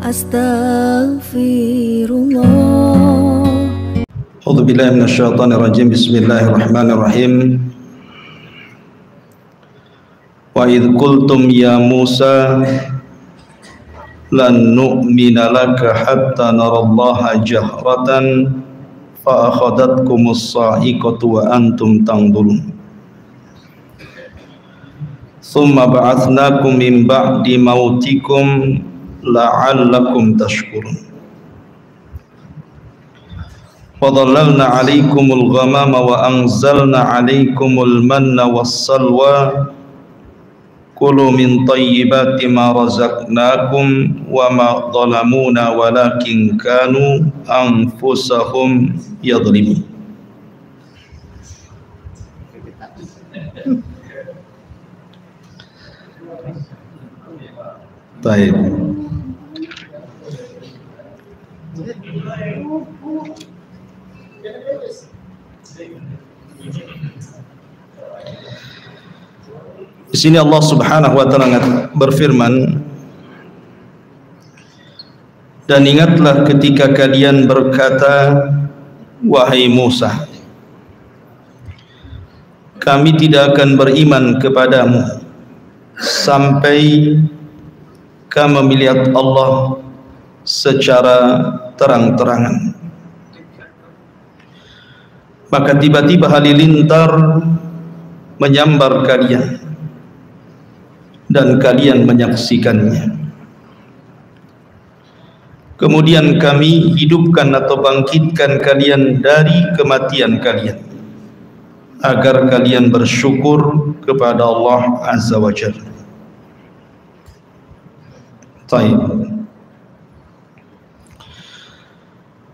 Astaghfirullah. A'udzu billahi minasyaitonir rajim. Bismillahirrahmanirrahim. Wa idh qultum ya Musa lan nu'mina laka hatta narallaha jahratan fa akhadhatkumus sa'iqatu wa antum tanzurun. Tsumma ba'atsnakum min ba'di mautikum la'allakum tashkurun. Wa dhallalna 'alaikumul ghamama wa anzalna 'alaikumul manna was-salwa kulu min thayyibati ma razaqnakum wa ma dhalamuna walakin kanu anfusahum yadhlimun. Baik. Di sini Allah Subhanahu wa taala berfirman, dan ingatlah ketika kalian berkata, wahai Musa, kami tidak akan beriman kepadamu sampai kamu melihat Allah secara terang-terangan. Maka tiba-tiba halilintar menyambar kalian dan kalian menyaksikannya. Kemudian kami hidupkan atau bangkitkan kalian dari kematian kalian agar kalian bersyukur kepada Allah Azza wa Jalla. Baik.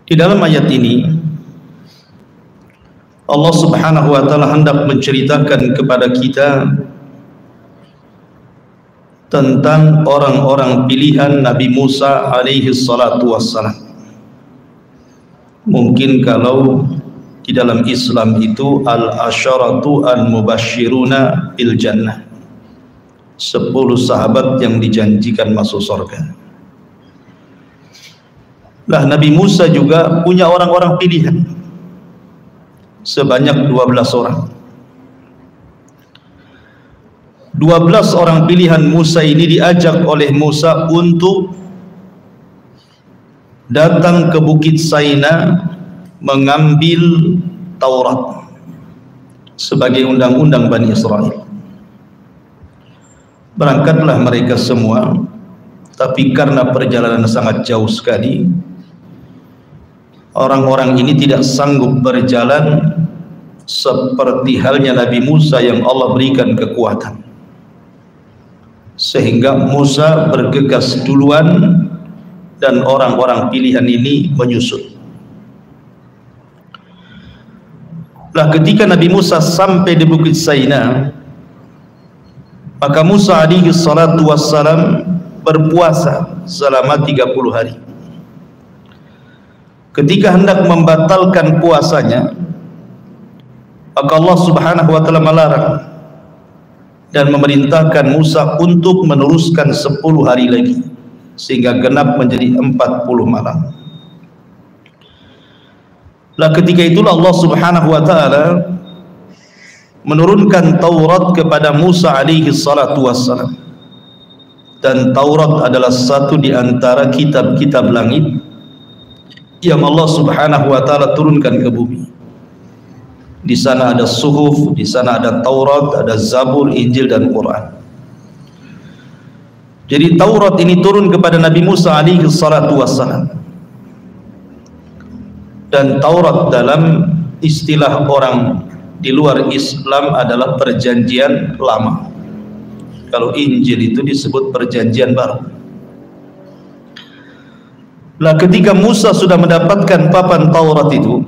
Di dalam ayat ini Allah Subhanahu wa taala hendak menceritakan kepada kita tentang orang-orang pilihan Nabi Musa alaihi salatu wassalam. Mungkin kalau di dalam Islam itu al-asyaratu al-mubasyiruna bil jannah, 10 sahabat yang dijanjikan masuk surga. Lah Nabi Musa juga punya orang-orang pilihan sebanyak 12 orang. 12 orang pilihan Musa ini diajak oleh Musa untuk datang ke Bukit Saina mengambil Taurat sebagai undang-undang Bani Israel. Berangkatlah mereka semua, tapi karena perjalanan sangat jauh sekali, orang-orang ini tidak sanggup berjalan seperti halnya Nabi Musa yang Allah berikan kekuatan. Sehingga Musa bergegas duluan dan orang-orang pilihan ini menyusul. Nah, ketika Nabi Musa sampai di Bukit Saina, maka Musa alaihi salatu wassalam berpuasa selama 30 hari. Ketika hendak membatalkan puasanya, maka Allah Subhanahu wa taala melarang dan memerintahkan Musa untuk meneruskan 10 hari lagi sehingga genap menjadi 40 malam. Lah ketika itulah Allah Subhanahu wa taala menurunkan Taurat kepada Musa alaihi salatu wassalam. Dan Taurat adalah satu di antara kitab-kitab langit yang Allah Subhanahu wa taala turunkan ke bumi. Di sana ada Suhuf, di sana ada Taurat, ada Zabur, Injil dan Quran. Jadi Taurat ini turun kepada Nabi Musa alaihi salatu wassalam. Dan Taurat dalam istilah orang di luar Islam adalah perjanjian lama. Kalau Injil itu disebut perjanjian baru. Lah ketika Musa sudah mendapatkan papan Taurat itu,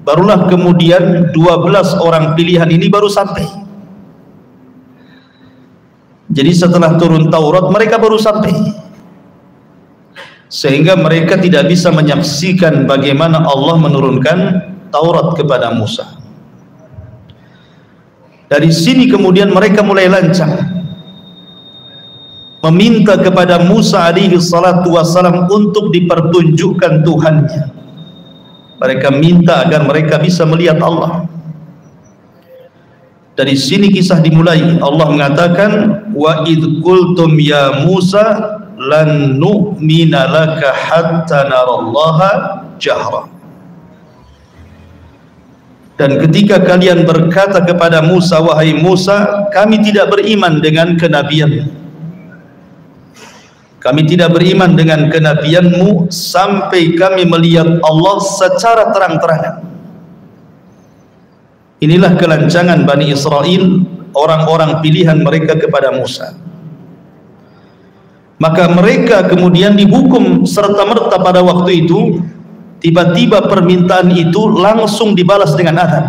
barulah kemudian 12 orang pilihan ini baru sampai. Jadi setelah turun Taurat mereka baru sampai, sehingga mereka tidak bisa menyaksikan bagaimana Allah menurunkan Taurat kepada Musa. Dari sini kemudian mereka mulai lancang. meminta kepada Musa alaihi salatu wassalam untuk dipertunjukkan Tuhannya. Mereka minta agar mereka bisa melihat Allah. Dari sini kisah dimulai. Allah mengatakan, wa idh qultum ya Musa lan nu'mina laka hatta narallaha jahra. Dan ketika kalian berkata kepada Musa, wahai Musa, kami tidak beriman dengan kenabianmu, kami tidak beriman dengan kenabianmu sampai kami melihat Allah secara terang-terangan. Inilah kelancangan Bani Israel, orang-orang pilihan mereka kepada Musa. Maka mereka kemudian dihukum serta-merta pada waktu itu. Tiba-tiba permintaan itu langsung dibalas dengan azab.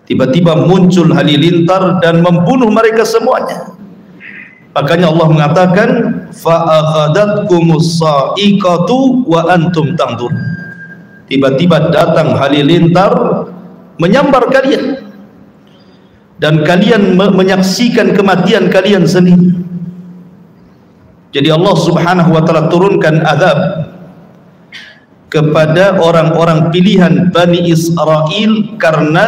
Tiba-tiba muncul halilintar dan membunuh mereka semuanya. Makanya Allah mengatakan, fa'akhadatkumus sa'iqatu wa antum tanzurun. Tiba-tiba datang halilintar menyambar kalian dan kalian menyaksikan kematian kalian sendiri. Jadi Allah Subhanahu wa taala turunkan azab kepada orang-orang pilihan Bani Israel karena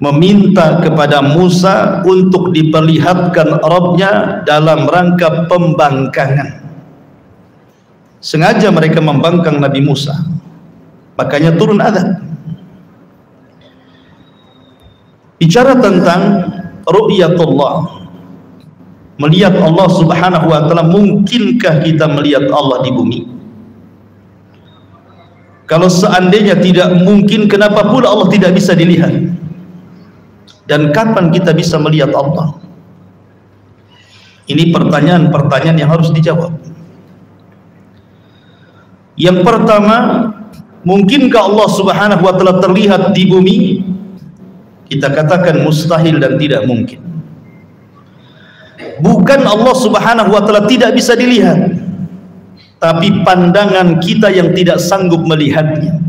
meminta kepada Musa untuk diperlihatkan Rabbnya dalam rangka pembangkangan. Sengaja mereka membangkang Nabi Musa, makanya turun azab. Bicara tentang ru'yatullah, melihat Allah Subhanahu wa taala, mungkinkah kita melihat Allah di bumi? Kalau seandainya tidak mungkin, kenapa pula Allah tidak bisa dilihat? Dan kapan kita bisa melihat Allah? Ini pertanyaan-pertanyaan yang harus dijawab. Yang pertama, mungkinkah Allah Subhanahu wa taala terlihat di bumi? Kita katakan mustahil dan tidak mungkin. Bukan Allah Subhanahu wa taala tidak bisa dilihat, tapi pandangan kita yang tidak sanggup melihatnya.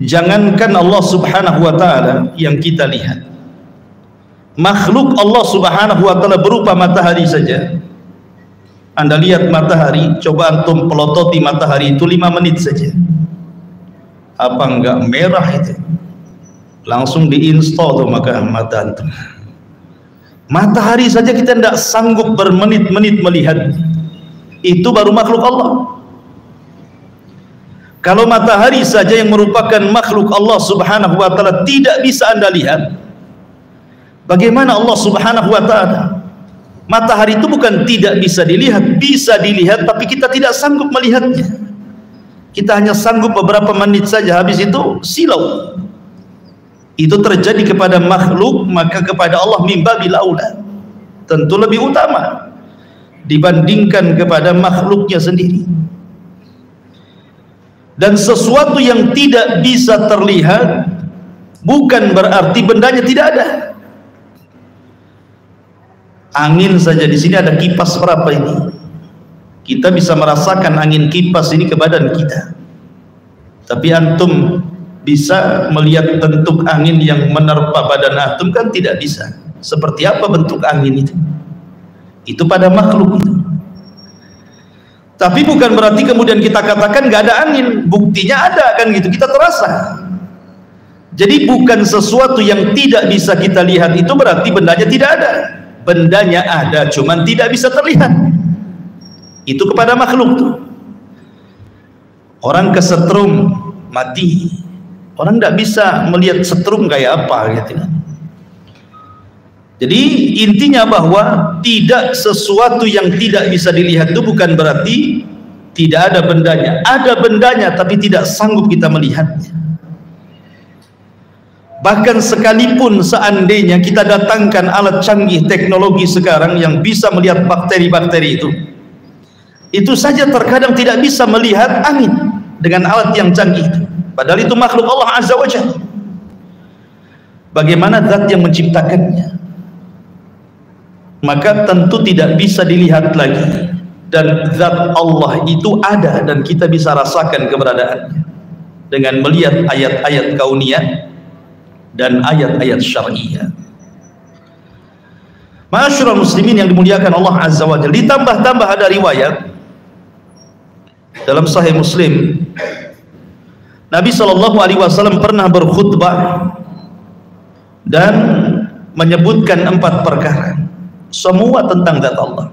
Jangankan Allah Subhanahu wa taala yang kita lihat, makhluk Allah Subhanahu wa taala berupa matahari saja. Anda lihat matahari, coba antum pelototi matahari itu 5 menit saja. Apa enggak merah itu? Langsung diinstal tuh maka mata antum. Matahari saja kita tidak sanggup bermenit-menit melihat. Itu baru makhluk Allah. Kalau matahari saja yang merupakan makhluk Allah Subhanahu wa taala tidak bisa Anda lihat, bagaimana Allah Subhanahu wa taala? Matahari itu bukan tidak bisa dilihat, tapi kita tidak sanggup melihatnya. Kita hanya sanggup beberapa menit saja, habis itu silau. Itu terjadi kepada makhluk, maka kepada Allah mimba bil aula, tentu lebih utama dibandingkan kepada makhluknya sendiri. Dan sesuatu yang tidak bisa terlihat bukan berarti bendanya tidak ada. Angin saja, di sini ada kipas berapa ini? Kita bisa merasakan angin kipas ini ke badan kita. Tapi antum bisa melihat bentuk angin yang menerpa badan antum kan tidak bisa. Seperti apa bentuk angin itu? Itu pada makhluk itu. Tapi bukan berarti kemudian kita katakan nggak ada angin, buktinya ada kan gitu, kita terasa. Jadi bukan sesuatu yang tidak bisa kita lihat itu berarti bendanya tidak ada. Bendanya ada, cuman tidak bisa terlihat. Itu kepada makhluk tuh. Orang kesetrum mati, orang nggak bisa melihat setrum kayak apa gitu. Jadi intinya bahwa tidak sesuatu yang tidak bisa dilihat itu bukan berarti tidak ada bendanya. Ada bendanya tapi tidak sanggup kita melihatnya. Bahkan sekalipun seandainya kita datangkan alat canggih teknologi sekarang yang bisa melihat bakteri-bakteri itu saja terkadang tidak bisa melihat angin dengan alat yang canggih itu. Padahal itu makhluk Allah Azza wa Jalla. Bagaimana zat yang menciptakannya? Maka tentu tidak bisa dilihat lagi, dan zat Allah itu ada dan kita bisa rasakan keberadaannya dengan melihat ayat-ayat kauniyah dan ayat-ayat syar'iyah. Ma'asyiral muslimin yang dimuliakan Allah Azza wa Jalla, ditambah-tambah ada riwayat dalam Sahih Muslim, Nabi SAW pernah berkhutbah dan menyebutkan 4 perkara, semua tentang zat Allah.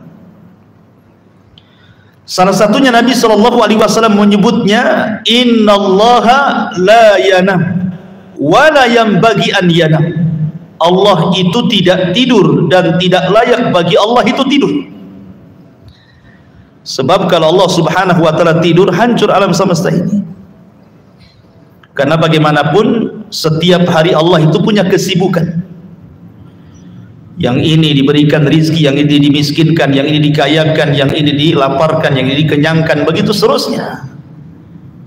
Salah satunya Nabi SAW menyebutnya, innallaha la yanam wa la yanbaghi an yanam. Allah itu tidak tidur dan tidak layak bagi Allah itu tidur. Sebab kalau Allah Subhanahu wa taala tidur, hancur alam semesta ini. Karena bagaimanapun setiap hari Allah itu punya kesibukan. Yang ini diberikan rizki, yang ini dimiskinkan, yang ini dikayakan, yang ini dilaparkan, yang ini dikenyangkan, begitu seterusnya.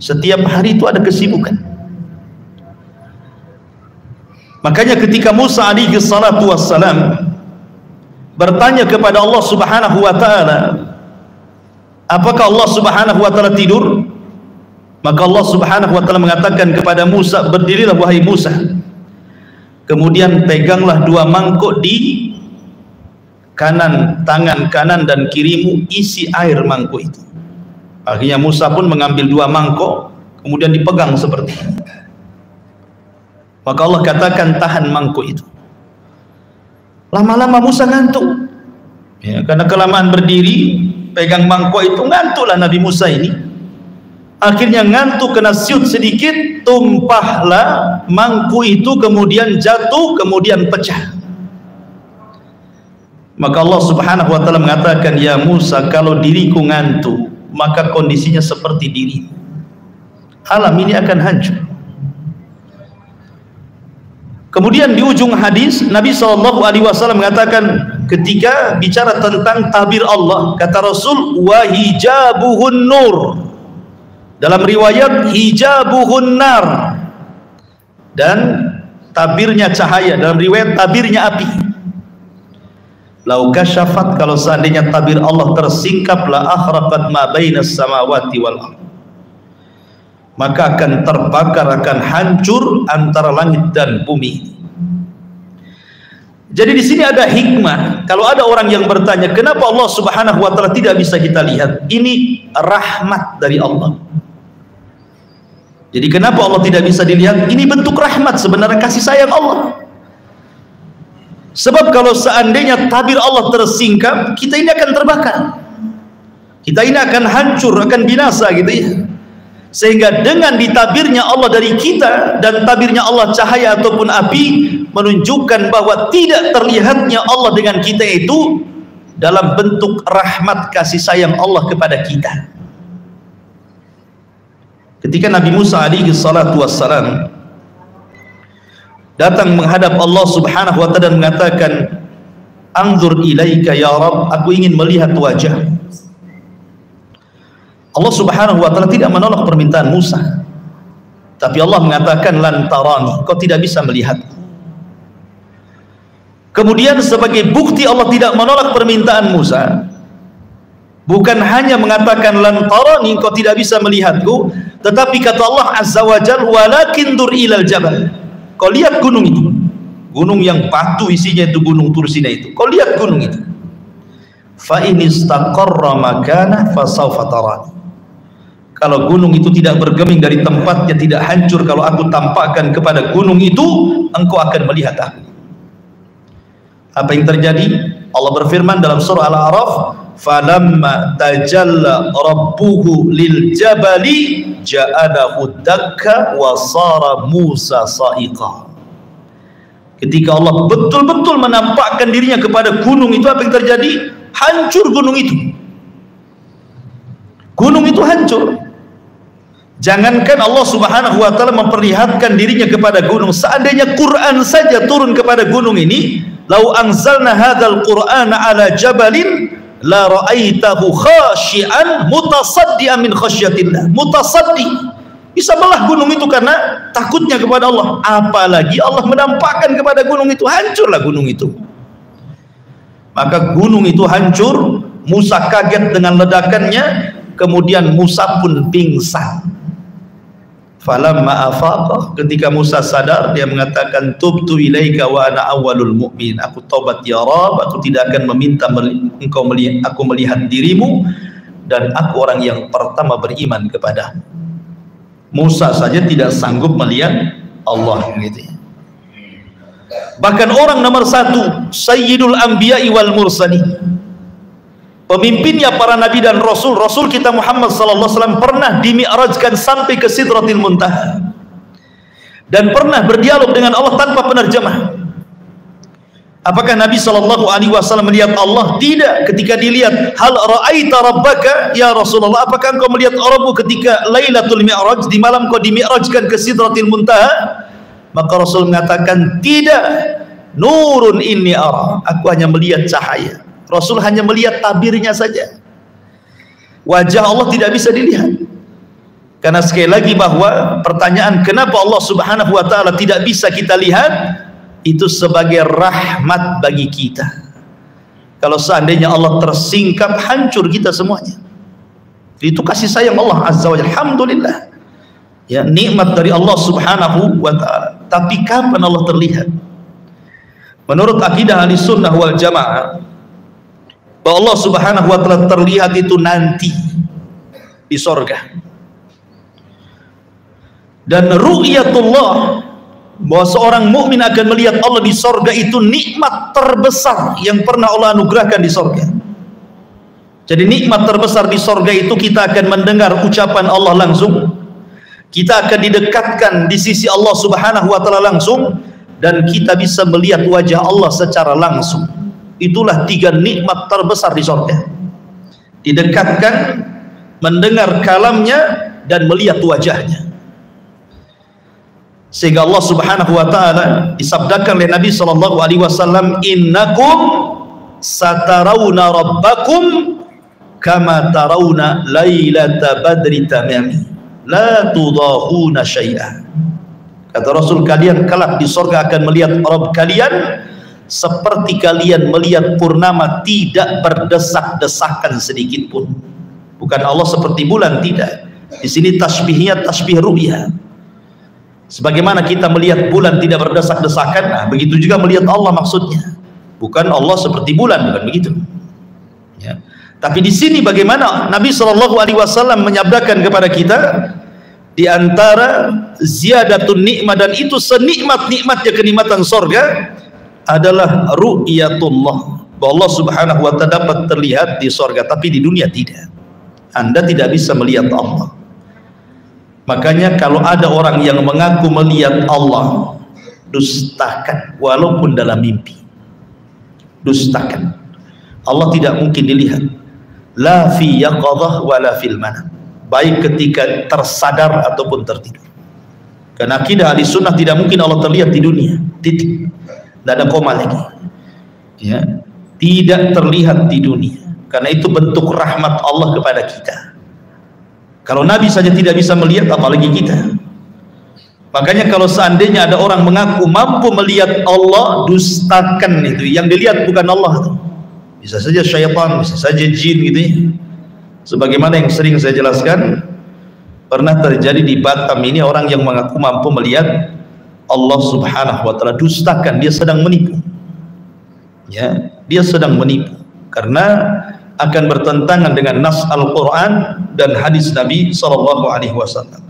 Setiap hari itu ada kesibukan. Makanya ketika Musa alaihi salatu wassalam bertanya kepada Allah Subhanahu wa taala, apakah Allah Subhanahu wa taala tidur? Maka Allah Subhanahu wa taala mengatakan kepada Musa, berdirilah wahai Musa. Kemudian peganglah 2 mangkuk di kanan, tangan kanan dan kirimu, isi air mangkuk itu. Akhirnya Musa pun mengambil 2 mangkuk, kemudian dipegang seperti ini. Maka Allah katakan, tahan mangkuk itu. Lama-lama Musa ngantuk, ya, karena kelamaan berdiri pegang mangkuk itu, ngantuklah Nabi Musa ini. Akhirnya ngantuk, kena siut sedikit, tumpahlah mangkuk itu, kemudian jatuh, kemudian pecah. Maka Allah Subhanahu wa taala mengatakan, ya Musa, kalau diriku ngantuk, maka kondisinya seperti dirimu. Alam ini akan hancur. Kemudian di ujung hadis Nabi SAW mengatakan, ketika bicara tentang tabir Allah, kata Rasul, wa hijabuhun nur. Dalam riwayat hijabuhun nar, dan tabirnya cahaya. Dalam riwayat tabirnya api. Lau kasyafat, kalau seandainya tabir Allah tersingkap, la akhraqat ma bainas samawati wal ardh, maka akan terbakar, akan hancur antara langit dan bumi. Jadi di sini ada hikmah. Kalau ada orang yang bertanya, kenapa Allah Subhanahu wa taala tidak bisa kita lihat? Ini rahmat dari Allah. Jadi kenapa Allah tidak bisa dilihat? Ini bentuk rahmat, sebenarnya kasih sayang Allah. Sebab kalau seandainya tabir Allah tersingkap, kita ini akan terbakar, kita ini akan hancur, akan binasa gitu ya. Sehingga dengan ditabirnya Allah dari kita, dan tabirnya Allah cahaya ataupun api, menunjukkan bahwa tidak terlihatnya Allah dengan kita itu dalam bentuk rahmat kasih sayang Allah kepada kita. Ketika Nabi Musa alaihi salatu wassalam datang menghadap Allah Subhanahu wa taala dan mengatakan, anzur ilaika ya Rabb, aku ingin melihat wajah. Allah Subhanahu wa taala tidak menolak permintaan Musa, tapi Allah mengatakan, lan tarani, kau tidak bisa melihat. Kemudian sebagai bukti Allah tidak menolak permintaan Musa, bukan hanya mengatakan lan tarani, kau tidak bisa melihatku, tetapi kata Allah Azza wa Jalla, walakin dur ilal jabal, kau lihat gunung itu, gunung yang batu isinya itu gunung Tur Sinai itu, kau lihat gunung itu. Fa in istaqarra makana fa sawfa tarani, kalau gunung itu tidak bergeming dari tempatnya, tidak hancur, kalau aku tampakkan kepada gunung itu, engkau akan melihat aku. Apa yang terjadi? Allah berfirman dalam surah Al-A'raf, falamma tajalla rabbuhu lil jabali ja'alahu dakka wa sara Musa sa'iqa. Ketika Allah betul-betul menampakkan dirinya kepada gunung itu, apa yang terjadi? Hancur gunung itu. Gunung itu hancur. Jangankan Allah Subhanahu wa taala memperlihatkan dirinya kepada gunung, seandainya Quran saja turun kepada gunung ini, lau anzalna hadzal qur'ana ala jabalin la ra'aitahu khashi'an mutasaddian min khasyatillah. Mutasaddi, bisa belah gunung itu karena takutnya kepada Allah. Apalagi Allah menampakkan kepada gunung itu, hancurlah gunung itu. Maka gunung itu hancur, Musa kaget dengan ledakannya, kemudian Musa pun pingsan. Falamma afaqa, ketika Musa sadar, dia mengatakan, tubtu ilaika wa ana awwalul mu'min. Aku taubat ya Rabb, aku tidak akan meminta aku melihat dirimu, dan aku orang yang pertama beriman kepadamu. Musa saja tidak sanggup melihat Allah gitu. Bahkan orang nomor satu, Sayyidul Anbiya'i wal Mursalin, pemimpinnya para nabi dan rasul, Rasul kita Muhammad sallallahu alaihi wasallam pernah dimi'rajkan sampai ke Sidratil Muntaha dan pernah berdialog dengan Allah tanpa penerjemah. Apakah Nabi sallallahu alaihi wasallam melihat Allah? Tidak. Ketika dilihat, hal ra'aita rabbaka ya Rasulullah, apakah engkau melihat Rabbmu ketika Lailatul Mi'raj, di malam kau dimi'rajkan ke Sidratil Muntaha? Maka Rasul mengatakan, tidak. Nurun inni ara, aku hanya melihat cahaya. Rasul hanya melihat tabirnya saja. Wajah Allah tidak bisa dilihat. Karena sekali lagi bahwa pertanyaan kenapa Allah Subhanahu wa taala tidak bisa kita lihat, itu sebagai rahmat bagi kita. Kalau seandainya Allah tersingkap, hancur kita semuanya. Itu kasih sayang Allah Azza wa Jalla. Alhamdulillah. Ya, nikmat dari Allah Subhanahu wa taala. Tapi kapan Allah terlihat? Menurut akidah Ahlussunnah wal Jamaah, bahwa Allah Subhanahu wa taala terlihat itu nanti di sorga. Dan ru'yatullah, bahwa seorang mukmin akan melihat Allah di sorga, itu nikmat terbesar yang pernah Allah anugerahkan di sorga. Jadi nikmat terbesar di sorga itu kita akan mendengar ucapan Allah langsung, kita akan didekatkan di sisi Allah Subhanahu wa taala langsung, dan kita bisa melihat wajah Allah secara langsung. Itulah tiga nikmat terbesar di surga. Didekatkan, mendengar kalamnya, dan melihat wajahnya. Sehingga Allah Subhanahu wa taala disabdakan oleh Nabi sallallahu alaihi wasallam, innakum satarawna rabbakum kama tarawna lailata badri tamami la tudahuna syai'an. Kata Rasul, kalian kelak di surga akan melihat Rabb kalian seperti kalian melihat purnama, tidak berdesak-desakan sedikit pun. Bukan Allah seperti bulan, tidak. Di sini tasbihnya tasbih ru'ya. Sebagaimana kita melihat bulan tidak berdesak-desakan, nah, begitu juga melihat Allah maksudnya. Bukan Allah seperti bulan, bukan begitu. Ya. Tapi di sini bagaimana Nabi Shallallahu Alaihi Wasallam menyabdakan kepada kita, di antara ziyadatun nikmat, dan itu senikmat-nikmatnya kenikmatan sorga adalah ru'yatullah, bahwa Allah Subhanahu wa taala dapat terlihat di sorga, tapi di dunia tidak. Anda tidak bisa melihat Allah. Makanya kalau ada orang yang mengaku melihat Allah, dustakan walaupun dalam mimpi. Dustakan. Allah tidak mungkin dilihat. La fi yaqadhah wa la fil manam. Baik ketika tersadar ataupun tertidur. Karena akidah Ahlussunnah tidak mungkin Allah terlihat di dunia. Titik. Tidak ada koma lagi. Ya, tidak terlihat di dunia. Karena itu bentuk rahmat Allah kepada kita. Kalau Nabi saja tidak bisa melihat, apalagi kita. Makanya kalau seandainya ada orang mengaku mampu melihat Allah, dustakan itu. Yang dilihat bukan Allah. Bisa saja syaitan, bisa saja jin gitu ya. Sebagaimana yang sering saya jelaskan, pernah terjadi di Batam ini orang yang mengaku mampu melihat Allah Subhanahu wa taala, dustakan, dia sedang menipu. Ya, dia sedang menipu karena akan bertentangan dengan nas Al-Qur'an dan hadis Nabi sallallahu alaihi wasallam.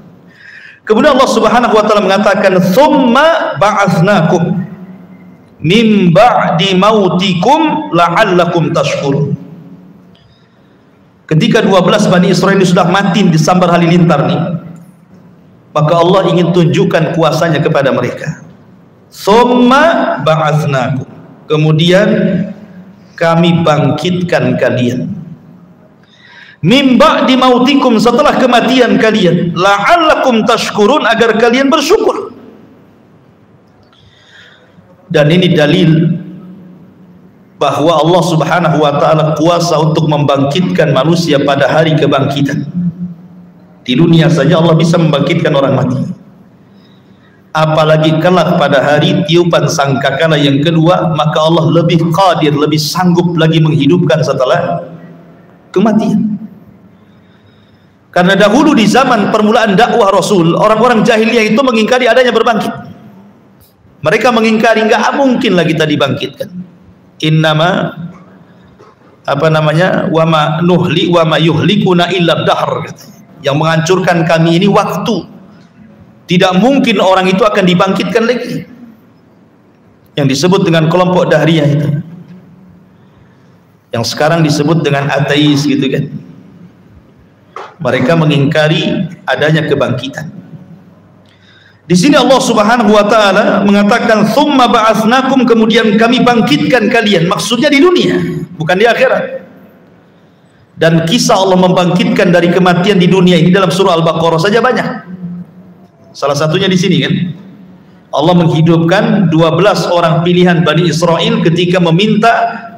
Kemudian Allah Subhanahu wa taala mengatakan, "Tsumma ba'atsnakum min ba'di mautikum la'allakum tashkurun." Ketika 12 Bani Israil sudah mati di Sambar Halilintar nih, maka Allah ingin tunjukkan kuasanya kepada mereka. Tsumma ba'atsnakum, kemudian kami bangkitkan kalian. Min ba'di mautikum, setelah kematian kalian, la'allakum tashkurun, agar kalian bersyukur. Dan ini dalil bahwa Allah Subhanahu wa taala kuasa untuk membangkitkan manusia pada hari kebangkitan. Di dunia saja Allah bisa membangkitkan orang mati, apalagi kelak pada hari tiupan sangkakala yang kedua, maka Allah lebih qadir, lebih sanggup lagi menghidupkan setelah kematian. Karena dahulu di zaman permulaan dakwah Rasul, orang-orang jahiliyah itu mengingkari adanya berbangkit. Mereka mengingkari, enggak mungkin lah kita dibangkitkan. Innama wa ma yuhlikuna illa dahr. Yang menghancurkan kami ini waktu. Tidak mungkin orang itu akan dibangkitkan lagi. Yang disebut dengan kelompok Dahriyah itu, yang sekarang disebut dengan ateis gitu kan. Mereka mengingkari adanya kebangkitan. Di sini Allah Subhanahu wa taala mengatakan tsumma ba'atsnakum, kemudian kami bangkitkan kalian, maksudnya di dunia, bukan di akhirat. Dan kisah Allah membangkitkan dari kematian di dunia ini dalam surah Al-Baqarah saja banyak. Salah satunya di sini kan, Allah menghidupkan 12 orang pilihan Bani Israel ketika meminta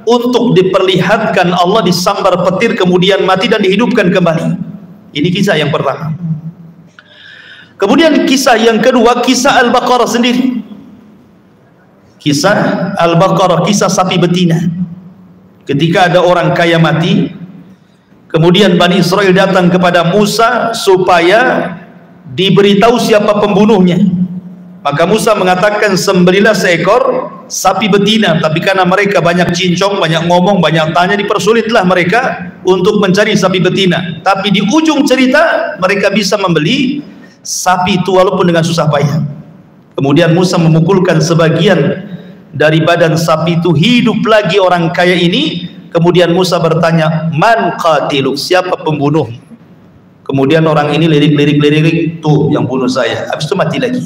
untuk diperlihatkan Allah disambar petir kemudian mati dan dihidupkan kembali. Ini kisah yang pertama. Kemudian kisah yang kedua, kisah Al-Baqarah sendiri. Kisah Al-Baqarah, kisah sapi betina. Ketika ada orang kaya mati, kemudian Bani Israel datang kepada Musa supaya diberitahu siapa pembunuhnya. Maka Musa mengatakan, sembelilah seekor sapi betina. Tapi karena mereka banyak cincong, banyak ngomong, banyak tanya, dipersulitlah mereka untuk mencari sapi betina. Tapi di ujung cerita mereka bisa membeli sapi itu walaupun dengan susah payah. Kemudian Musa memukulkan sebagian dari badan sapi itu, hidup lagi orang kaya ini. Kemudian Musa bertanya, man qatiluk, siapa pembunuh? Kemudian orang ini lirik, tuh yang bunuh saya. Habis itu mati lagi.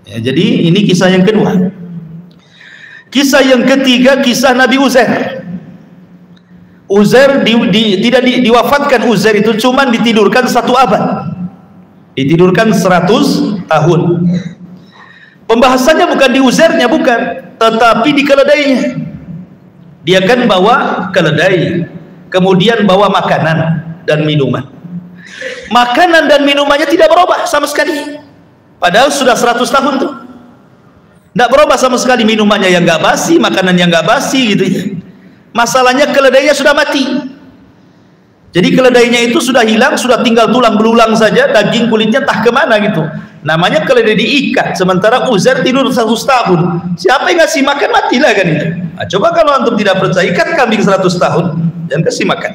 Ya, jadi ini kisah yang kedua. Kisah yang ketiga, kisah Nabi Uzair. Uzair tidak diwafatkan. Uzair itu cuma ditidurkan 1 abad, ditidurkan 100 tahun. Pembahasannya bukan di Uzairnya, bukan, tetapi di keledainya. Dia kan bawa keledai, kemudian bawa makanan dan minuman. Makanan dan minumannya tidak berubah sama sekali. Padahal sudah 100 tahun tuh, tidak berubah sama sekali. Minumannya yang nggak basi, makanan yang nggak basi gitu ya. Masalahnya keledainya sudah mati. Jadi keledainya itu sudah hilang, sudah tinggal tulang belulang saja, daging kulitnya entah kemana gitu. Namanya keledai diikat. Sementara Uzair tidur 100 tahun. Siapa yang ngasih makan, matilah kan itu. Nah, coba kalau antum tidak percaya, ikat kambing 100 tahun dan kasih makan,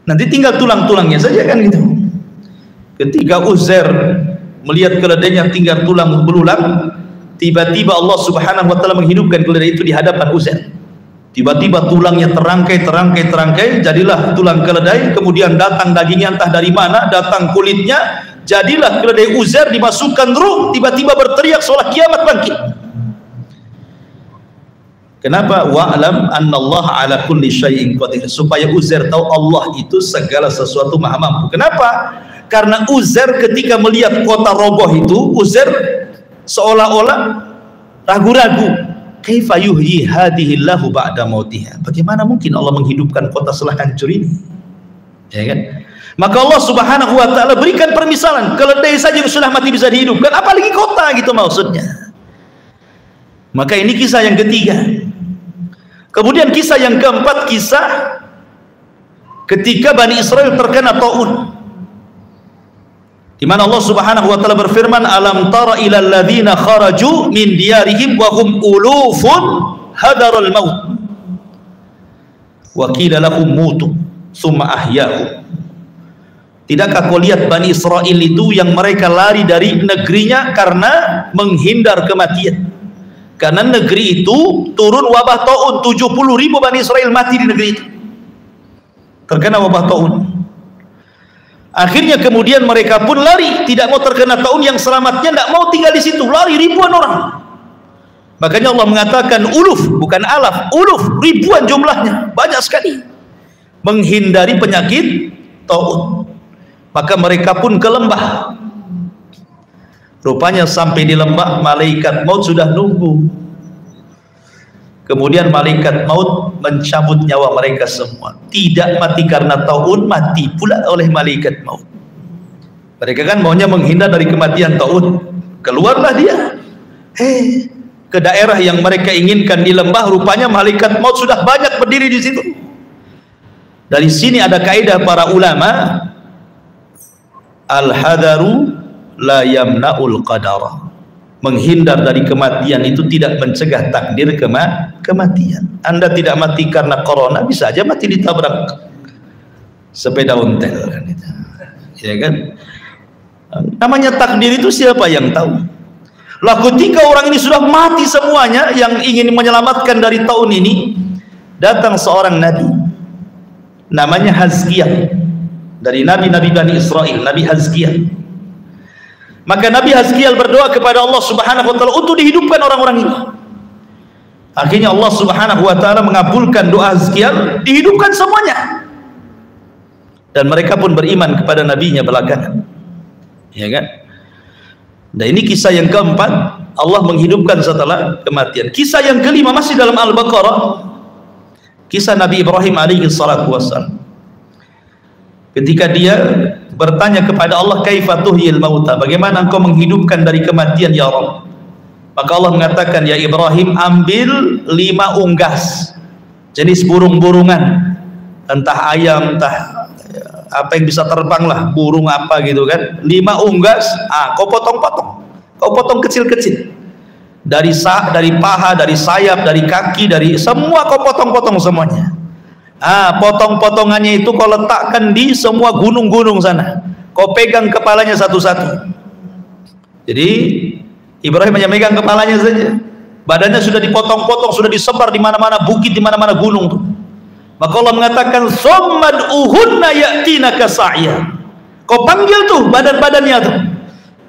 nanti tinggal tulang-tulangnya saja kan gitu. Ketika Uzair melihat keledainya tinggal tulang belulang, tiba-tiba Allah Subhanahu wa taala menghidupkan keledai itu di hadapan Uzair. Tiba-tiba tulangnya terangkai, jadilah tulang keledai. Kemudian datang dagingnya entah dari mana, datang kulitnya, jadilah keledai Uzair, dimasukkan ruh, tiba-tiba berteriak seolah kiamat bangkit. Kenapa? Wa'lam annallaha ala kulli syai'in qadir, supaya Uzair tahu Allah itu segala sesuatu maha mampu. Kenapa? Karena Uzair ketika melihat kota roboh itu, Uzair seolah-olah ragu-ragu. Kaifa yuhyi hadhillahu ba'da mautiha? Bagaimana mungkin Allah menghidupkan kota setelah hancur ini? Ya kan? Maka Allah Subhanahu wa taala berikan permisalan, keledai saja sudah mati bisa dihidupkan, apalagi kota gitu maksudnya. Maka ini kisah yang ketiga. Kemudian kisah yang keempat, kisah ketika Bani Israel terkena taun, di mana Allah Subhanahu wa taala berfirman, alam tara ilal ladzina kharaju min diyarihim wa hum ulufun hadarul maut wa qila lahum mutu tsumma ahyahum. Tidakkah kau lihat Bani Israel itu yang mereka lari dari negerinya karena menghindar kematian? Karena negeri itu turun wabah taun, 70.000 Bani Israel mati di negeri itu, terkena wabah taun. Akhirnya kemudian mereka pun lari, tidak mau terkena taun, yang selamatnya tidak mau tinggal di situ, lari ribuan orang. Makanya Allah mengatakan uluf, bukan alaf, uluf, ribuan jumlahnya, banyak sekali, menghindari penyakit taun. Maka mereka pun ke lembah. Rupanya sampai di lembah, malaikat maut sudah nunggu. Kemudian malaikat maut mencabut nyawa mereka semua. Tidak mati karena taun, mati pula oleh malaikat maut. Mereka kan maunya menghindar dari kematian taun. Keluarlah dia, ke daerah yang mereka inginkan di lembah. Rupanya malaikat maut sudah banyak berdiri di situ. Dari sini ada kaidah para ulama, al-hadaru la yamna'ul qadara. Menghindar dari kematian itu tidak mencegah takdir kematian. Anda tidak mati karena corona, bisa aja mati ditabrak sepeda ontel kan itu. Ya kan? Namanya takdir itu siapa yang tahu? Lah ketika orang ini sudah mati semuanya yang ingin menyelamatkan dari tahun ini, datang seorang nabi namanya Hazkiyah, dari nabi-nabi Bani Israel, Nabi Hazkiyah. Maka Nabi Hazkiyah berdoa kepada Allah Subhanahu wa taala untuk dihidupkan orang-orang ini. Akhirnya Allah Subhanahu wa taala mengabulkan doa Hazkiyah, dihidupkan semuanya. Dan mereka pun beriman kepada nabinya belakangan. Ya kan? Nah, ini kisah yang keempat, Allah menghidupkan setelah kematian. Kisah yang kelima masih dalam Al-Baqarah. Kisah Nabi Ibrahim alaihi salatu wassalam. Ketika dia bertanya kepada Allah, kaifa tuhyil mauta, bagaimana engkau menghidupkan dari kematian ya Rabb? Maka Allah mengatakan, ya Ibrahim, ambil 5 unggas jenis burung-burungan, entah ayam, entah apa yang bisa terbang lah, burung apa gitu kan, 5 unggas, kau potong-potong, kau potong kecil-kecil, dari paha, dari sayap, dari kaki, dari semua kau potong-potong semuanya. Potong-potongannya itu kau letakkan di semua gunung-gunung sana, kau pegang kepalanya satu-satu. Jadi Ibrahim hanya megang kepalanya saja, badannya sudah dipotong-potong, sudah disebar di mana-mana bukit, di mana-mana gunung tuh. Maka Allah mengatakan, "Tsumma uhunna ya'tinaka sa'ya." Kau panggil tuh badan-badannya tuh.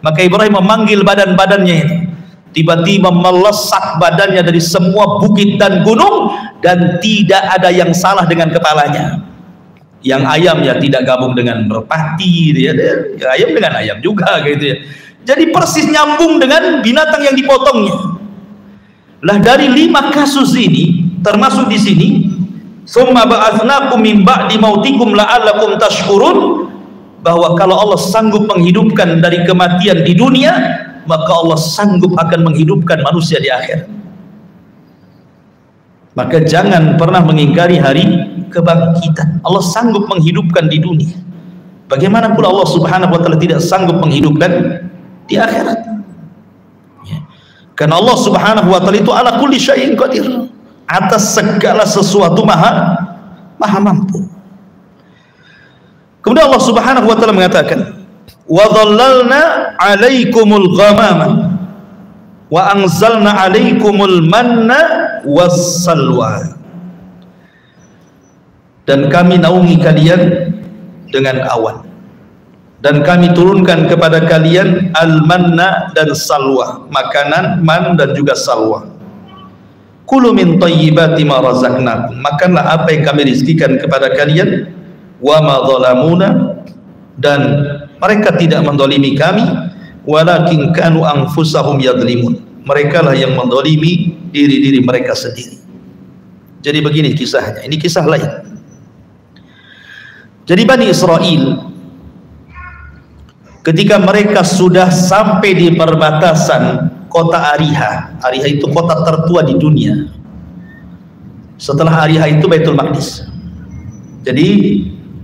Maka Ibrahim memanggil badan-badannya itu. Tiba-tiba melesat badannya dari semua bukit dan gunung, dan tidak ada yang salah dengan kepalanya. Yang ayam ya tidak gabung dengan merpati, ya ayam dengan ayam juga gitu ya. Jadi persis nyambung dengan binatang yang dipotongnya. Lah dari 5 kasus ini, termasuk di sini, summa ba'atsnakum min ba'di mautikum la'allakum tashkurun, bahwa kalau Allah sanggup menghidupkan dari kematian di dunia, maka Allah sanggup akan menghidupkan manusia di akhir. Maka jangan pernah mengingkari hari kebangkitan. Allah sanggup menghidupkan di dunia, bagaimana pula Allah Subhanahu wa taala tidak sanggup menghidupkan di akhirat ya. Karena Allah Subhanahu wa taala itu ala kulli syai'in qadir, atas segala sesuatu maha mampu. Kemudian Allah Subhanahu wa taala mengatakan, wa dhallalna 'alaikumul ghamama wa anzalna 'alaikumul manna wassalwa, dan kami naungi kalian dengan awan, dan kami turunkan kepada kalian al-manna dan salwa, makanan man dan juga salwa. Kulu min thayyibati ma razaqnakum, makanlah apa yang kami rizkikan kepada kalian. Wa ma zalamuna, dan mereka tidak mendolimi kami, walakin kanu anfusahum yadlimun, mereka lah yang mendolimi diri-diri mereka sendiri. Jadi begini kisahnya, ini kisah lain. Jadi Bani Israel ketika mereka sudah sampai di perbatasan kota Ariha, Ariha itu kota tertua di dunia. Setelah Ariha itu Baitul Maqdis. Jadi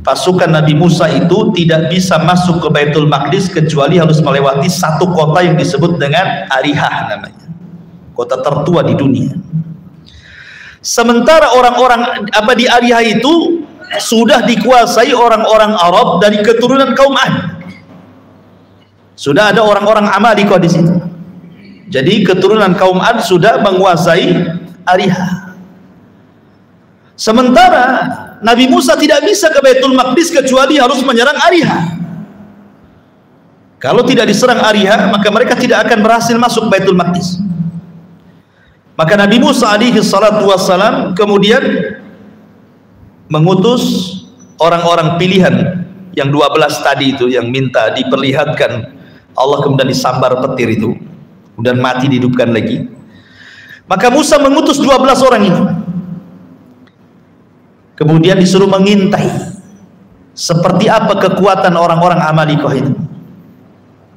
pasukan Nabi Musa itu tidak bisa masuk ke Baitul Maqdis kecuali harus melewati satu kota yang disebut dengan Ariha namanya, kota tertua di dunia. Sementara orang-orang di Ariha itu sudah dikuasai orang-orang Arab dari keturunan kaum Ad. Sudah ada orang-orang Amalikoh di situ. Jadi keturunan kaum Ad sudah menguasai Ariha. Sementara Nabi Musa tidak bisa ke Baitul Maqdis kecuali harus menyerang Ariha. Kalau tidak diserang Ariha, maka mereka tidak akan berhasil masuk Baitul Maqdis. Maka Nabi Musa alaihi salatu wassalam kemudian mengutus orang-orang pilihan yang 12 tadi itu, yang minta diperlihatkan Allah, kemudian disambar petir itu, kemudian mati dihidupkan lagi. Maka Musa mengutus 12 orang ini, kemudian disuruh mengintai seperti apa kekuatan orang-orang Amalikoh itu,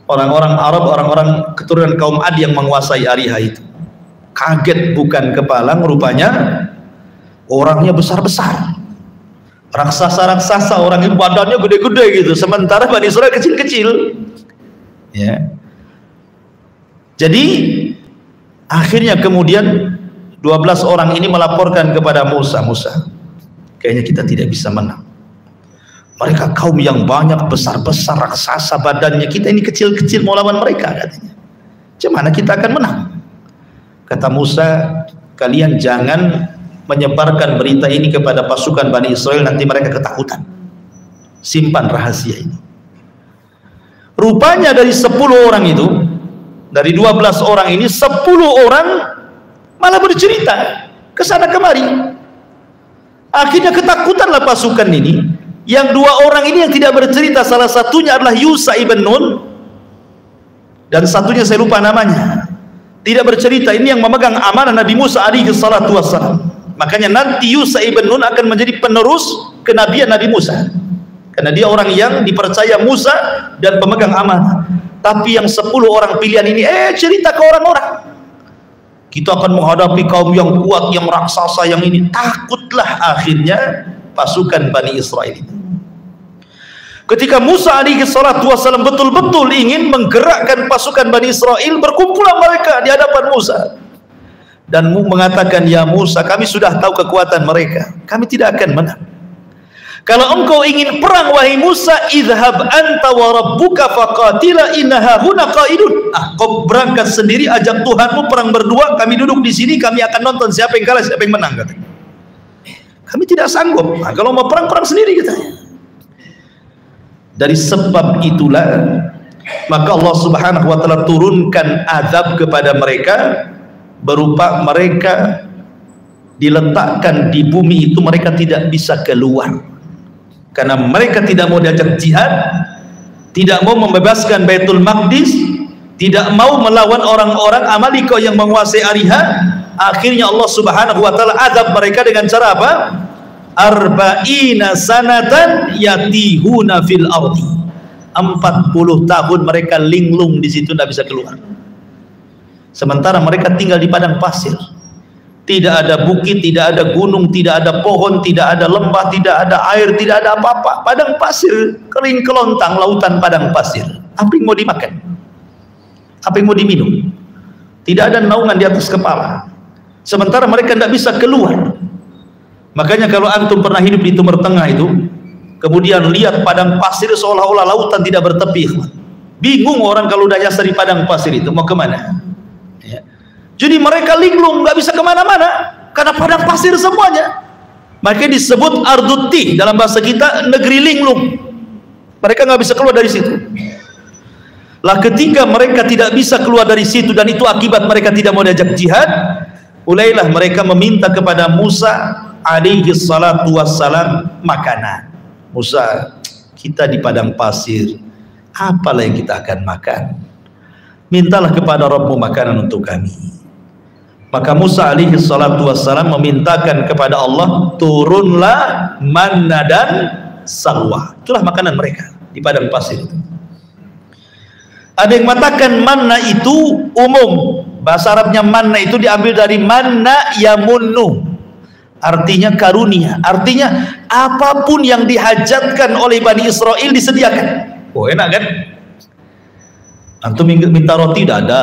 orang-orang Arab, orang-orang keturunan kaum Ad yang menguasai Ariha itu. Kaget bukan kepalang, rupanya orangnya besar-besar, raksasa-raksasa, orang yang badannya gede-gede gitu, sementara Bani Israel kecil-kecil. Ya. Jadi akhirnya kemudian 12 orang ini melaporkan kepada Musa, kayaknya kita tidak bisa menang. Mereka kaum yang banyak, besar-besar, raksasa badannya, kita ini kecil-kecil mau lawan mereka katanya. Gimana kita akan menang? Kata Musa, kalian jangan menyebarkan berita ini kepada pasukan Bani Israel, nanti mereka ketakutan. Simpan rahasia ini. Rupanya dari 10 orang itu, dari 12 orang ini, 10 orang malah bercerita kesana kemari. Akhirnya ketakutanlah pasukan ini. Yang 2 orang ini yang tidak bercerita, salah satunya adalah Yusha ibn Nun, dan satunya saya lupa namanya, tidak bercerita. Ini yang memegang amanah Nabi Musa alaihi salatu wassalam. Makanya nanti Yusha ibn Nun akan menjadi penerus kenabian Nabi Musa, karena dia orang yang dipercaya Musa dan pemegang amanah. Tapi yang 10 orang pilihan ini cerita ke orang-orang, kita akan menghadapi kaum yang kuat, yang raksasa, yang ini. Takutlah akhirnya pasukan Bani Israel ini. Ketika Musa alaihi salatu wassalam betul-betul ingin menggerakkan pasukan Bani Israel, berkumpulan mereka di hadapan Musa dan mengatakan, ya Musa, kami sudah tahu kekuatan mereka, kami tidak akan menang. Kalau engkau ingin perang wahai Musa, idhab anta wa rabbuka faqatila innaha huna qaidun. Kau berangkat sendiri, ajak Tuhanmu perang berdua, kami duduk di sini, kami akan nonton siapa yang kalah, siapa yang menang, katanya. Kami tidak sanggup. Kalau mau perang, perang sendiri, katanya. Dari sebab itulah maka Allah Subhanahu wa taala turunkan azab kepada mereka, berupa mereka diletakkan di bumi itu, mereka tidak bisa keluar karena mereka tidak mau diajak jihad, tidak mau membebaskan Baitul Maqdis, tidak mau melawan orang-orang Amalika yang menguasai Ariha. Akhirnya Allah Subhanahu wa taala azab mereka dengan cara apa? Arba'ina sanatan yatihuna fil ardi. 40 tahun mereka linglung di situ, tidak bisa keluar. Sementara mereka tinggal di padang pasir. Tidak ada bukit, tidak ada gunung, tidak ada pohon, tidak ada lembah, tidak ada air, tidak ada apa-apa. Padang pasir, kering kelontang, lautan padang pasir. Apa yang mau dimakan? Apa yang mau diminum? Tidak ada naungan di atas kepala. Sementara mereka tidak bisa keluar. Makanya kalau antum pernah hidup di Timur Tengah itu, kemudian lihat padang pasir seolah-olah lautan tidak bertepi, bingung orang kalau udah nyasar di padang pasir itu mau kemana ya. Jadi mereka linglung, nggak bisa kemana-mana karena padang pasir semuanya. Makanya disebut arduti dalam bahasa kita, negeri linglung. Mereka nggak bisa keluar dari situ. Lah ketika mereka tidak bisa keluar dari situ, dan itu akibat mereka tidak mau diajak jihad, mulailah mereka meminta kepada Musa alaihi salatu wassalam makanan. Musa, kita di padang pasir, apalah yang kita akan makan? Mintalah kepada Rabbmu makanan untuk kami. Maka Musa alaihi salatu wassalam memintakan kepada Allah, turunlah manna dan salwa. Itulah makanan mereka di padang pasir itu. Ada yang mengatakan manna itu umum, bahasa Arabnya manna itu diambil dari manna yamunnu, artinya karunia, artinya apapun yang dihajatkan oleh Bani Israel disediakan. Enak kan? Antum minta roti tidak ada,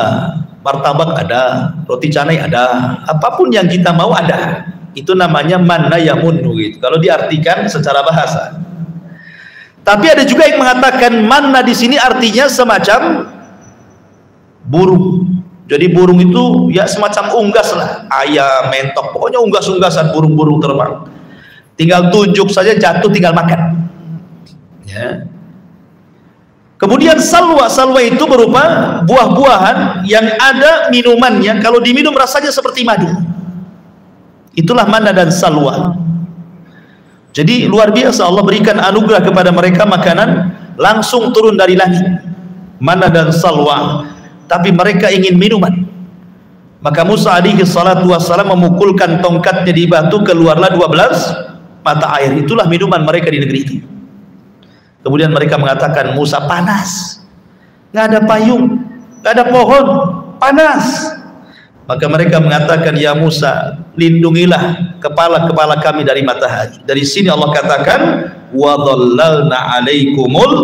martabak ada, roti canai ada, apapun yang kita mau ada. Itu namanya manna yamunnu gitu, kalau diartikan secara bahasa. Tapi ada juga yang mengatakan manna di sini artinya semacam burung. Jadi burung itu ya semacam unggas lah, ayam, mentok, pokoknya unggas-unggasan, burung-burung terbang. Tinggal tunjuk saja, jatuh tinggal makan. Ya. Kemudian salwa, salwa itu berupa buah-buahan yang ada minumannya, kalau diminum rasanya seperti madu. Itulah manna dan salwa. Jadi luar biasa, Allah berikan anugerah kepada mereka, makanan langsung turun dari langit, manna dan salwa. Tapi mereka ingin minuman. Maka Musa alaihi salatu wassalam memukulkan tongkatnya di batu, keluarlah 12 mata air. Itulah minuman mereka di negeri itu. Kemudian mereka mengatakan, Musa, panas, nggak ada payung, nggak ada pohon, panas. Maka mereka mengatakan, ya Musa, lindungilah kepala-kepala kami dari matahari. Dari sini Allah katakan, wa dhallalna 'alaikumul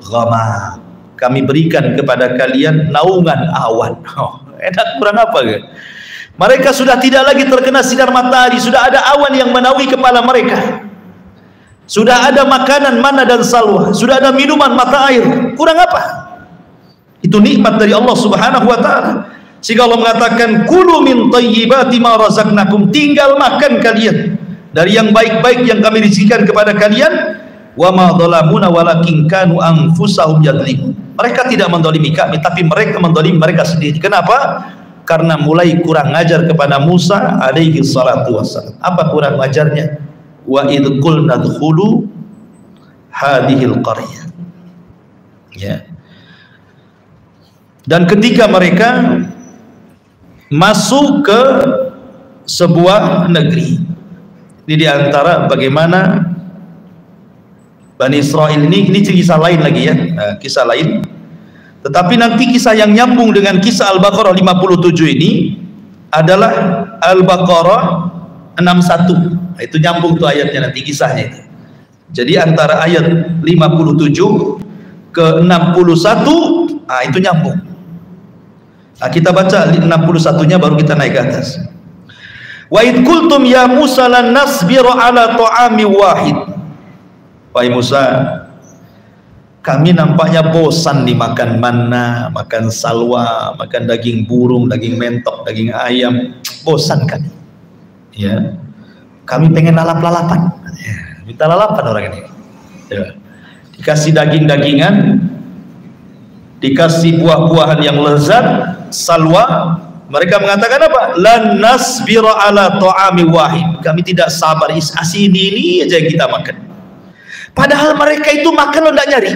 ghamam. Kami berikan kepada kalian naungan awan. Oh, enak kurang apa kan? Mereka sudah tidak lagi terkena sinar matahari, sudah ada awan yang menaungi kepala mereka. Sudah ada makanan manna dan salwa, sudah ada minuman mata air. Kurang apa? Itu nikmat dari Allah Subhanahu wa taala. Sehingga Allah mengatakan, kulu min thayyibati ma razaqnakum, tinggal makan kalian dari yang baik-baik yang kami rizkikan kepada kalian. Wa ma dhalamuna walakin kanu anfusahum yadhlimun. Mereka tidak mendolimi kami, tapi mereka mendolimi mereka sendiri. Kenapa? Karena mulai kurang ajar kepada Musa alaihi salatu wassalam. Apa kurang ajarnya? Wa idh qulna dkhulu hadhil qaryah. Ya. Dan ketika mereka masuk ke sebuah negeri, ini diantara bagaimana Bani Israel ini kisah lain lagi ya, kisah lain. Tetapi nanti kisah yang nyambung dengan kisah Al-Baqarah 57 ini adalah Al-Baqarah 61. Itu nyambung tuh ayatnya nanti kisahnya itu. Jadi antara ayat 57 ke 61, itu nyambung. Nah, kita baca 61-nya baru kita naik ke atas. Wa id qultum ya Musa lan nasbiru ala ta'ami wahid. Wahai Musa, kami nampaknya bosan nih makan manna, makan salwa, makan daging burung, daging mentok, daging ayam. Bosan kan? Ya. Kami pengen lalap-lalapan. Ya, minta lalapan orang ini. Ya. Dikasih daging-dagingan, dikasih buah-buahan yang lezat, salwa. Mereka mengatakan apa? Lan nasbira ala ta'ami wahid. Kami tidak sabar, asih ini aja yang kita makan. Padahal mereka itu makan lo tidak nyari.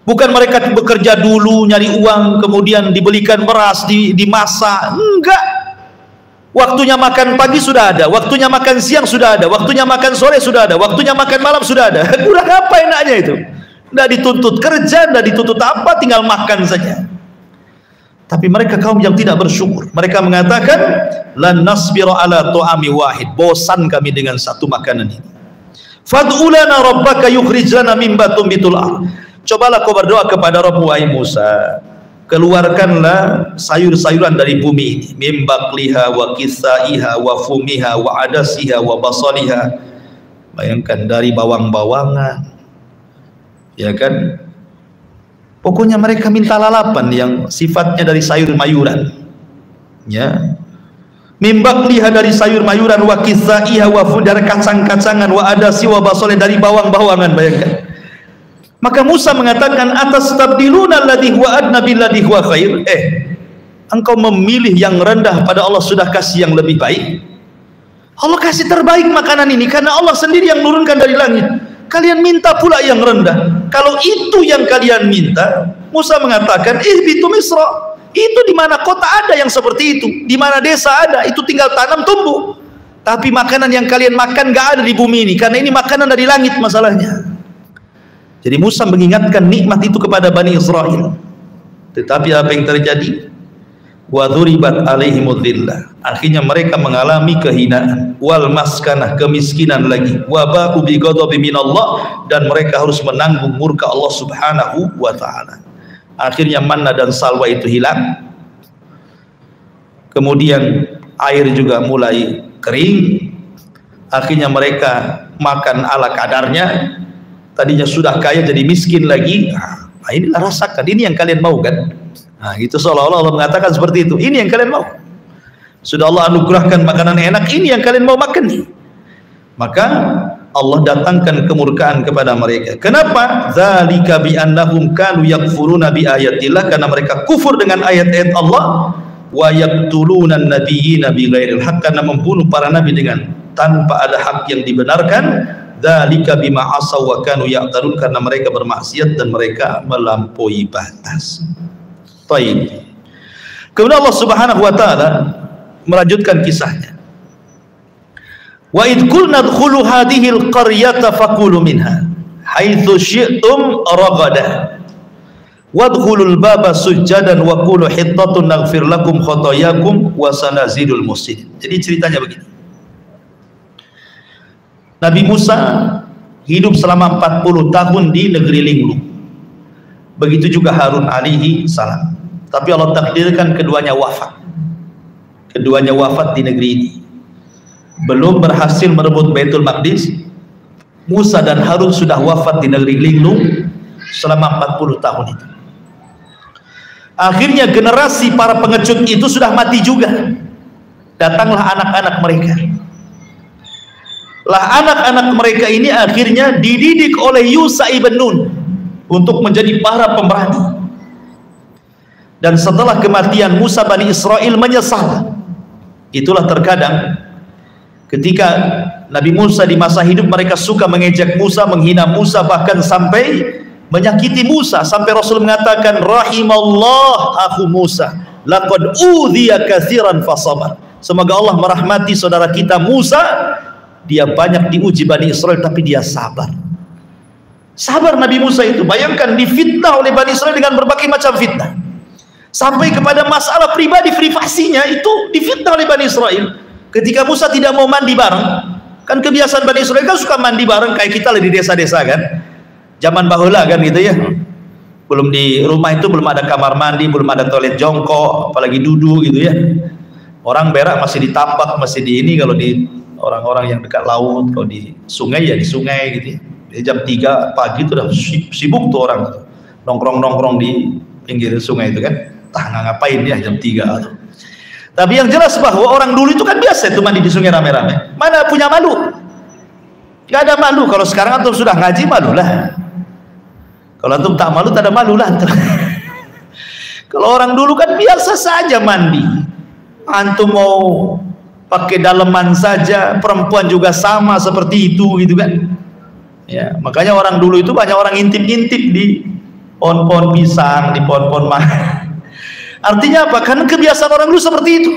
Bukan mereka bekerja dulu nyari uang, kemudian dibelikan beras, dimasak. Enggak. Waktunya makan pagi sudah ada, waktunya makan siang sudah ada, waktunya makan sore sudah ada, waktunya makan malam sudah ada. Kurang apa enaknya itu? Tidak dituntut kerja, tidak dituntut apa, tinggal makan saja. Tapi mereka kaum yang tidak bersyukur. Mereka mengatakan, lan nasbiru ala ta'ami wahid. Bosan kami dengan satu makanan ini. Fad'u lana rabbaka yukhrij lana mimma tumbitul ardh. Cobalah kau berdoa kepada Rabb, wahai Musa, keluarkanlah sayur-sayuran dari bumi ini, mim baqliha wa kisaiha wa fumiha wa adasiha wa basaliha. Bayangkan dari bawang-bawangan, ya kan? Pokoknya mereka minta lalapan yang sifatnya dari sayur-mayuran, ya. Mimbakliha dari sayur-mayuran, wa kisaiha wa dari kacang-kacangan, wa adasi wa basale dari bawang-bawangan. Bayangkan. Maka Musa mengatakan, atastabdiluna alladhi huwa adna billadhi huwa khair. Engkau memilih yang rendah pada Allah sudah kasih yang lebih baik. Allah kasih terbaik makanan ini karena Allah sendiri yang menurunkan dari langit. Kalian minta pula yang rendah. Kalau itu yang kalian minta, Musa mengatakan, ihbitu Misra. Itu di mana kota ada yang seperti itu, di mana desa ada, itu tinggal tanam tumbuh. Tapi makanan yang kalian makan gak ada di bumi ini, karena ini makanan dari langit masalahnya. Jadi Musa mengingatkan nikmat itu kepada Bani Israel. Tetapi apa yang terjadi? Wa dhuribat alaihimudz dhillah. Akhirnya mereka mengalami kehinaan, wal maskanah, kemiskinan lagi, wa ba'u bi ghadabi minallah, dan mereka harus menanggung murka Allah Subhanahu wa taala. Akhirnya manna dan salwa itu hilang. Kemudian air juga mulai kering. Akhirnya mereka makan ala kadarnya. Tadinya sudah kaya jadi miskin lagi. Nah, inilah rasakan, ini yang kalian mau kan? Nah, itu seolah-olah Allah mengatakan seperti itu. Ini yang kalian mau. Sudah Allah anugerahkan makanan enak, ini yang kalian mau makan nih. Maka Allah datangkan kemurkaan kepada mereka. Kenapa? Dzalika bi annahum kanu yakfuruna bi ayatillah, karena mereka kufur dengan ayat-ayat Allah, wa yaqtuluna an-nabiyyina bighairil haqq, karena membunuh para nabi dengan tanpa ada hak yang dibenarkan. Dzalika bima asaw wa kanu ya'tadun, karena mereka bermaksiat dan mereka melampaui batas. Baik. Kemudian Allah Subhanahu wa taala melanjutkan kisahnya. Wa id qulna dkhulu hadhil qaryata faqulu minha haitsu syi'tum ragada. Wadkhulul baba sujjadan wa qulu hittatun naghfir lakum khotoyakum wa sanazidul muhsinin. Jadi ceritanya begini. Nabi Musa hidup selama 40 tahun di negeri linglung. Begitu juga Harun alaihi salam. Tapi Allah takdirkan keduanya wafat. Keduanya wafat di negeri ini. Belum berhasil merebut Baitul Maqdis, Musa dan Harun sudah wafat di negeri linglung selama 40 tahun itu. Akhirnya generasi para pengecut itu sudah mati juga. Datanglah anak-anak mereka. Lah anak-anak mereka ini akhirnya dididik oleh Yusha ibn Nun untuk menjadi para pemberani. Dan setelah kematian Musa, Bani Israel menyesal. Itulah terkadang ketika Nabi Musa di masa hidup mereka suka mengejek Musa, menghina Musa, bahkan sampai menyakiti Musa, sampai Rasul mengatakan rahimallah akhu Musa laqad udhiya katsiran fasabar. Semoga Allah merahmati saudara kita Musa, dia banyak diuji Bani Israel tapi dia sabar. Sabar Nabi Musa itu. Bayangkan difitnah oleh Bani Israel dengan berbagai macam fitnah, sampai kepada masalah pribadi privasinya itu difitnah oleh Bani Israel. Ketika Musa tidak mau mandi bareng, kan kebiasaan Bani Israel kan suka mandi bareng kayak kita di desa-desa kan, zaman bahula kan gitu ya. Belum di rumah itu belum ada kamar mandi, belum ada toilet jongkok, apalagi duduk gitu ya. Orang berak masih di tambak, masih di ini. Kalau di orang-orang yang dekat laut, kalau di sungai ya di sungai gitu ya. Jam 3 pagi itu udah sibuk tuh orang tuh, nongkrong-nongkrong di pinggir sungai itu kan. Ngapain ya jam 3 tuh. Tapi yang jelas bahwa orang dulu itu kan biasa itu mandi di sungai rame-rame. Mana punya malu? Gak ada malu. Kalau sekarang antum sudah ngaji, malu lah. Kalau antum tak malu, tak ada malu lah. Kalau orang dulu kan biasa saja mandi. Antum mau pakai daleman saja, perempuan juga sama seperti itu gitu kan. Ya, makanya orang dulu itu banyak orang ngintip-ngintip di pohon-pohon pisang, di pohon-pohon mangga. Artinya apa? Karena kebiasaan orang dulu seperti itu.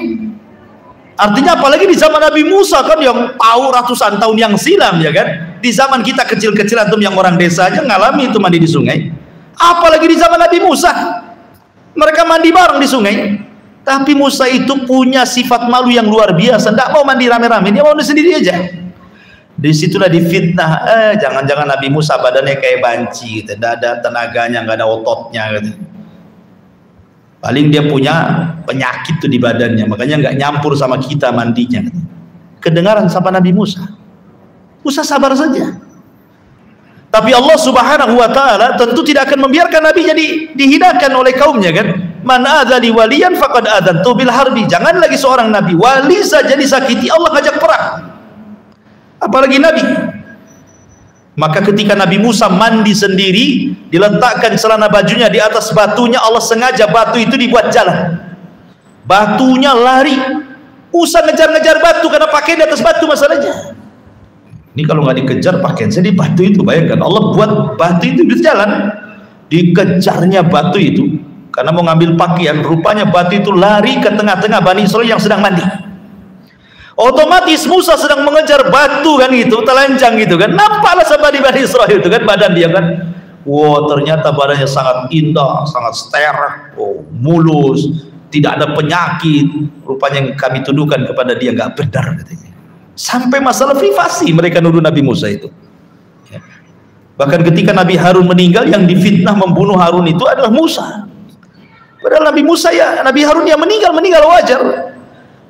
Artinya apalagi di zaman Nabi Musa kan yang tahu ratusan tahun yang silam ya kan. Di zaman kita kecil-kecil antum yang orang desa aja ngalami itu mandi di sungai. Apalagi di zaman Nabi Musa. Mereka mandi bareng di sungai. Tapi Musa itu punya sifat malu yang luar biasa. Tidak mau mandi rame-rame, dia mau mandi sendiri aja. Disitulah difitnah, jangan-jangan Nabi Musa badannya kayak banci gitu. Tidak ada tenaganya, nggak ada ototnya gitu. Paling dia punya penyakit tuh di badannya, makanya nggak nyampur sama kita mandinya. Kedengaran sama Nabi Musa. Musa sabar saja. Tapi Allah Subhanahu wa taala tentu tidak akan membiarkan nabinya dihinakan oleh kaumnya kan. Man adzali waliyan faqad adzantu bil harbi. Jangan lagi seorang nabi wali saja disakiti, Allah ngajak perang. Apalagi nabi. Maka ketika Nabi Musa mandi sendiri, diletakkan celana bajunya di atas batunya, Allah sengaja batu itu dibuat jalan. Batunya lari. Musa ngejar-ngejar batu karena pakaian di atas batu masalahnya. Ini kalau nggak dikejar pakaian saya di batu itu, bayangkan Allah buat batu itu berjalan. Dikejarnya batu itu karena mau ngambil pakaian, rupanya batu itu lari ke tengah-tengah Bani Israil yang sedang mandi. Otomatis Musa sedang mengejar batu kan gitu, telanjang gitu kan. Nampaklah sama Bani Israil itu kan badan dia kan. Wow, ternyata badannya sangat indah, sangat steril, mulus, tidak ada penyakit. Rupanya yang kami tuduhkan kepada dia nggak benar katanya. Sampai masalah privasi mereka nuduh Nabi Musa itu. Ya. Bahkan ketika Nabi Harun meninggal, yang difitnah membunuh Harun itu adalah Musa. Padahal Nabi Musa ya, Nabi Harun yang meninggal wajar.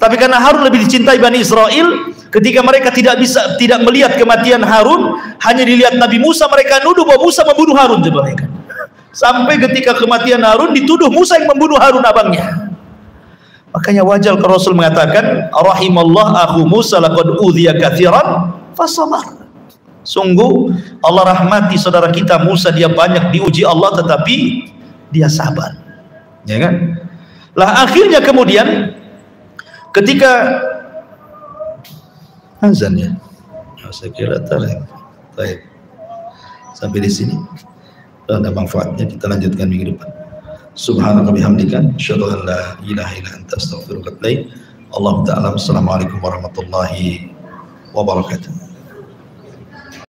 Tapi karena Harun lebih dicintai Bani Israel, ketika mereka tidak melihat kematian Harun, hanya dilihat Nabi Musa, mereka nuduh bahwa Musa membunuh Harun. Sampai ketika kematian Harun, dituduh Musa yang membunuh Harun abangnya. Makanya wajar kalau Rasul mengatakan rahimallah akhu Musa laqad udhiya katsiran fasabar. Sungguh Allah rahmati saudara kita Musa, dia banyak diuji Allah tetapi dia sabar. Ya kan? Lah akhirnya kemudian ketika azan ya, saya kira baik sampai di sini ada manfaatnya, kita lanjutkan minggu depan. Subhanaka bihamdika asyhadu an la ilaha illa anta astaghfiruka wa atubu ilaik. Allahu ta'ala. Assalamualaikum warahmatullahi wabarakatuh.